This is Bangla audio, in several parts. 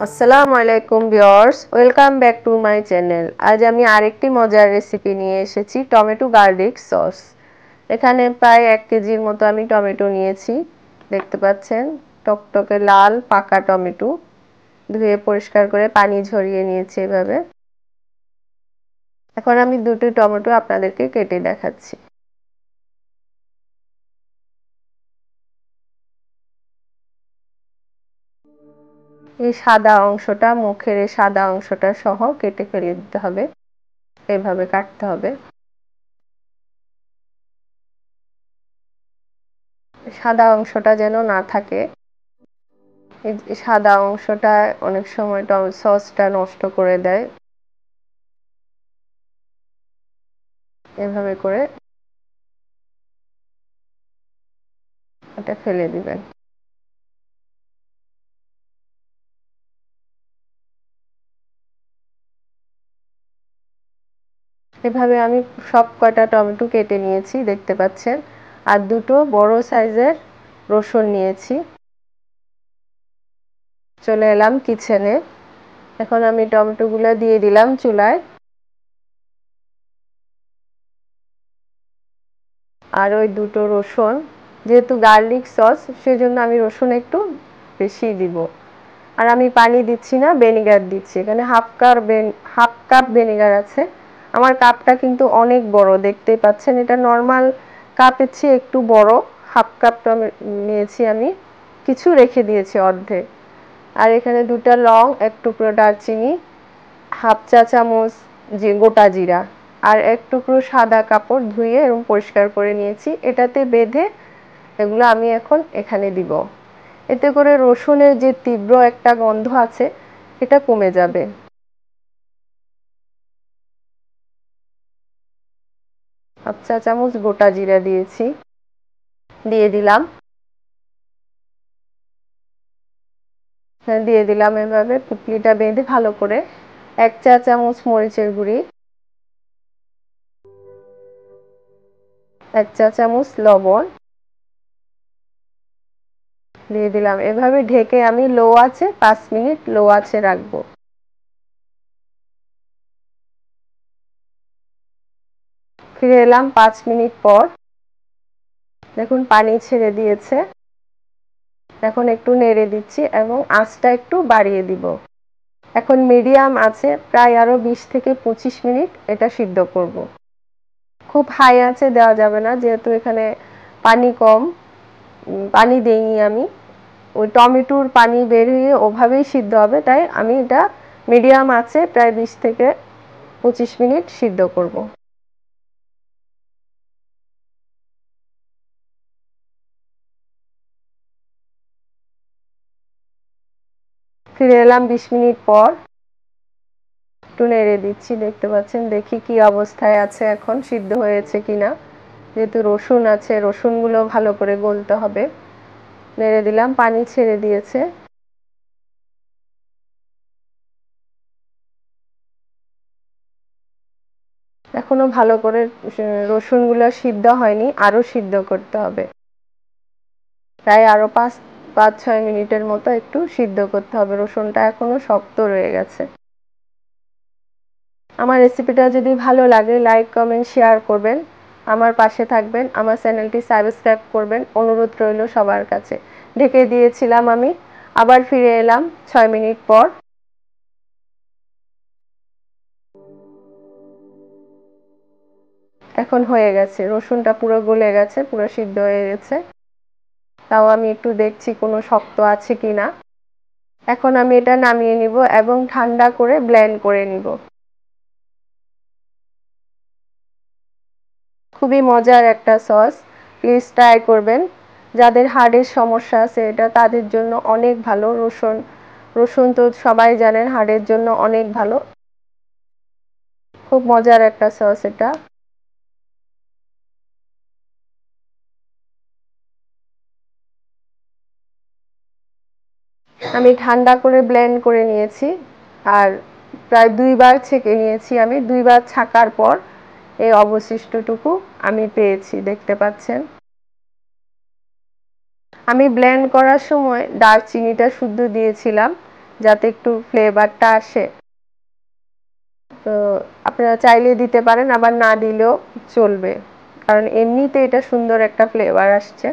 আসসালামু আলাইকুম viewers, welcome back to my channel. আজ আমি আরেকটি মজার রেসিপি নিয়ে এসেছি, টমেটো গার্লিক সস। এখানে প্রায় 1 কেজির মতো আমি টমেটো নিয়েছি। দেখতে পাচ্ছেন টকটকে লাল পাকা টমেটো, ধুয়ে পরিষ্কার করে পানি ঝরিয়ে নিয়েছি এভাবে। এখন আমি দুটো টমেটো আপনাদেরকে কেটে দেখাচ্ছি। এই সাদা অংশটা, মুখের এই সাদা অংশটা সহ কেটে ফেলে দিতে হবে, এভাবে কাটতে হবে। সাদা অংশটা যেন না থাকে, এই সাদা অংশটা অনেক সময় সসটা নষ্ট করে দেয়। এভাবে করে এটা ফেলে দিবেন। এভাবে আমি সব কয়টা টমেটো কেটে নিয়েছি, দেখতে পাচ্ছেন। আর দুটো বড় সাইজের রসুন নিয়েছি। চলে এলাম কিচেনে। এখন আমি টমেটোগুলো দিয়ে দিলাম চুলায়। আর ওই দুটো রসুন, যেহেতু গার্লিক সস সেজন্য আমি রসুন একটু বেশি দিব। আর আমি পানি দিচ্ছি না, ভিনেগার দিচ্ছি। এখানে হাফ কাপ ভিনেগার আছে। আমার কাপটা কিন্তু অনেক বড়, দেখতেই পাচ্ছেন। এটা নর্মাল কাপের চেয়ে একটু বড়। হাফ কাপটা নিয়েছি আমি, কিছু রেখে দিয়েছি অর্ধেক। আর এখানে দুটা লং, এক টুকরো দারচিনি, হাফ চা চামচ গোটা জিরা, আর এক টুকরো সাদা কাপড় ধুয়ে এবং পরিষ্কার করে নিয়েছি। এটাতে বেঁধে এগুলো আমি এখন এখানে দিব। এতে করে রসুনের যে তীব্র একটা গন্ধ আছে এটা কমে যাবে। হাফ চা চামচ গোটা জিরা দিয়েছি, দিয়ে দিলাম। হ্যাঁ, দিয়ে দিলাম এভাবে পুটলিটা বেঁধে ভালো করে। 1 চা চামচ মরিচের গুঁড়ি, 1 চা চামচ লবণ দিয়ে দিলাম। এভাবে ঢেকে আমি লো আছে 5 মিনিট লো আছে রাখবো। ফিরে এলাম 5 মিনিট পর। দেখুন পানি ছেড়ে দিয়েছে। এখন একটু নেড়ে দিচ্ছি এবং আঁচটা একটু বাড়িয়ে দিব। এখন মিডিয়াম আছে, প্রায় আরো 20 থেকে 25 মিনিট এটা সিদ্ধ করব। খুব হাই আঁচে দেওয়া যাবে না, যেহেতু এখানে পানি কম, পানি দেইনি আমি। ওই টমেটোর পানি বের হয়ে ওভাবেই সিদ্ধ হবে, তাই আমি এটা মিডিয়াম আঁচে প্রায় 20 থেকে 25 মিনিট সিদ্ধ করব। ফিরে এলাম 20 মিনিট পর। একটু নেড়ে দিচ্ছি, দেখতে পাচ্ছেন। দেখি কি অবস্থায় আছে, এখন সিদ্ধ হয়েছে কিনা। যেহেতু রসুন আছে, রসুনগুলো ভালো করে গলতে হবে। নেড়ে দিলাম, পানি ছেড়ে দিয়েছে। এখনো ভালো করে রসুনগুলো সিদ্ধ হয়নি, আরো সিদ্ধ করতে হবে। প্রায় আরো 5-6 মিনিটের মতো একটু সিদ্ধ করতে হবে। রসুনটা এখনো শক্ত রয়ে গেছে। আমার রেসিপিটা যদি ভালো লাগে লাইক কমেন্ট শেয়ার করবেন, আমার পাশে থাকবেন, আমার চ্যানেলটি সাবস্ক্রাইব করবেন, অনুরোধ রইল সবার কাছে। ঢেকে দিয়েছিলাম আমি, আবার ফিরে এলাম 6 মিনিট পর। এখন হয়ে গেছে, রসুনটা পুরো গলে গেছে, পুরো সিদ্ধ হয়ে গেছে। তাও আমি একটু দেখছি কোনো শক্ত আছে কিনা। এখন আমি এটা নামিয়ে নিব এবং ঠান্ডা করে ব্লেন্ড করে নিব। খুবই মজার একটা সস, প্লিজ ট্রাই করবেন। যাদের হার্টের সমস্যা আছে এটা তাদের জন্য অনেক ভালো। রসুন রসুন তো সবাই জানেন হার্টের জন্য অনেক ভালো। খুব মজার একটা সস এটা। আমি ঠান্ডা করে ব্লেন্ড করে নিয়েছি, আর প্রায় 2 বার ছেঁকে নিয়েছি। আমি 2 বার ছাকার পর এই অবশিষ্টটুকু আমি পেয়েছি, দেখতে পাচ্ছেন। আমি ব্লেন্ড করার সময় দারচিনিটা শুদ্ধ দিয়েছিলাম, যাতে একটু ফ্লেভারটা আসে। তো আপনারা চাইলে দিতে পারেন, আবার না দিলেও চলবে, কারণ এমনিতে এটা সুন্দর একটা ফ্লেভার আসছে।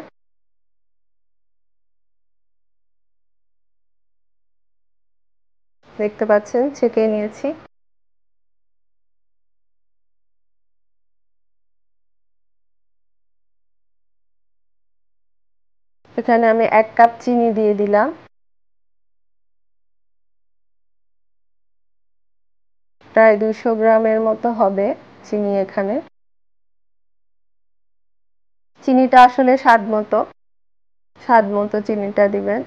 দেখতে পাচ্ছেন ছেঁকে নিয়েছি। এখানে আমি 1 কাপ চিনি দিয়ে দিলাম। প্রায় 200 গ্রামের মতো হবে চিনি এখানে। চিনিটা আসলে স্বাদ মতো চিনিটা দিবেন।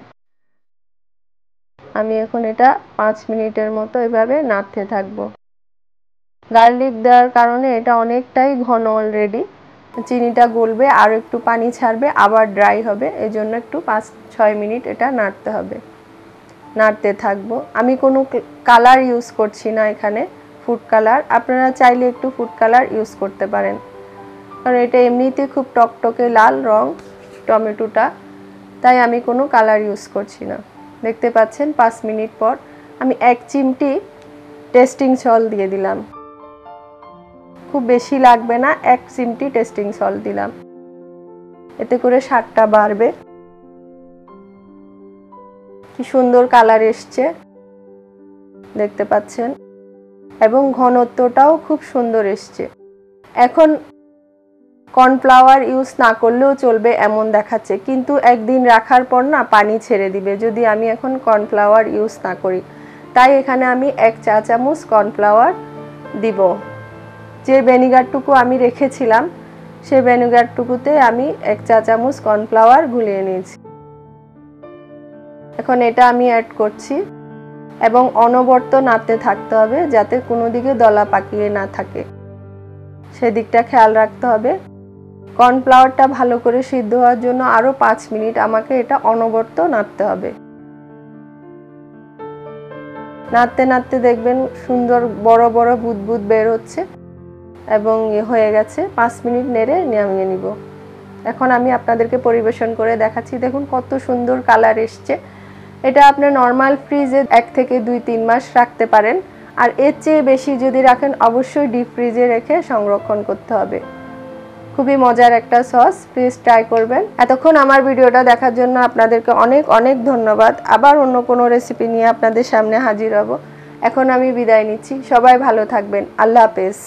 আমি এখন এটা 5 মিনিটের মতো এভাবে নাড়তে থাকবো। গার্লিক দেওয়ার কারণে এটা অনেকটাই ঘন অলরেডি, চিনিটা গলবে আর একটু পানি ছাড়বে, আবার ড্রাই হবে, এজন্য একটু 5-6 মিনিট এটা নাড়তে থাকবো। আমি কোনো কালার ইউজ করছি না এখানে, ফুড কালার। আপনারা চাইলে একটু ফুড কালার ইউজ করতে পারেন, কারণ এটা এমনিতে খুব টকটকে লাল রং টমেটোটা, তাই আমি কোনো কালার ইউজ করছি না। দেখতে পাচ্ছেন 5 মিনিট পর আমি 1 চিমটি টেস্টিং সল্ট দিয়ে দিলাম। খুব বেশি লাগবে না, 1 চিমটি টেস্টিং সল্ট দিলাম, এতে করে স্বাদটা বাড়বে। কি সুন্দর কালার এসছে দেখতে পাচ্ছেন, এবং ঘনত্বটাও খুব সুন্দর এসছে। এখন কর্নফ্লাওয়ার ইউজ না করলেও চলবে এমন দেখাচ্ছে, কিন্তু একদিন রাখার পর না পানি ছেড়ে দিবে যদি আমি এখন কর্নফ্লাওয়ার ইউজ না করি। তাই এখানে আমি 1 চা চামচ কর্নফ্লাওয়ার দিব। যে ভিনেগারটুকু আমি রেখেছিলাম সেই ভিনেগারটুকুতে আমি 1 চা চামচ কর্নফ্লাওয়ার গুলিয়ে নিয়েছি। এখন এটা আমি অ্যাড করছি এবং অনবরত নাড়তে থাকতে হবে, যাতে কোনো দিকে দলা পাকিয়ে না থাকে, সেদিকটা খেয়াল রাখতে হবে। কর্নফ্লাওয়ারটা ভালো করে সিদ্ধ হওয়ার জন্য আরও 5 মিনিট আমাকে এটা অনবরত নাড়তে হবে। নাড়তে নাড়তে দেখবেন সুন্দর বড় বড় বুদবুদ বের হচ্ছে এবং হয়ে গেছে। 5 মিনিট নেড়ে নামিয়ে নিব। এখন আমি আপনাদেরকে পরিবেশন করে দেখাচ্ছি। দেখুন কত সুন্দর কালার এসছে। এটা আপনি নর্মাল ফ্রিজে 1 থেকে 2-3 মাস রাখতে পারেন, আর এর চেয়ে বেশি যদি রাখেন অবশ্যই ডিপ ফ্রিজে রেখে সংরক্ষণ করতে হবে। খুবই মজার একটা সস, প্লিজ ট্রাই করবেন। এতক্ষণ আমার ভিডিওটা দেখার জন্য আপনাদেরকে অনেক অনেক ধন্যবাদ। আবার অন্য কোনো রেসিপি নিয়ে আপনাদের সামনে হাজির হব। এখন আমি বিদায় নিচ্ছি। সবাই ভালো থাকবেন। আল্লাহ হাফেজ।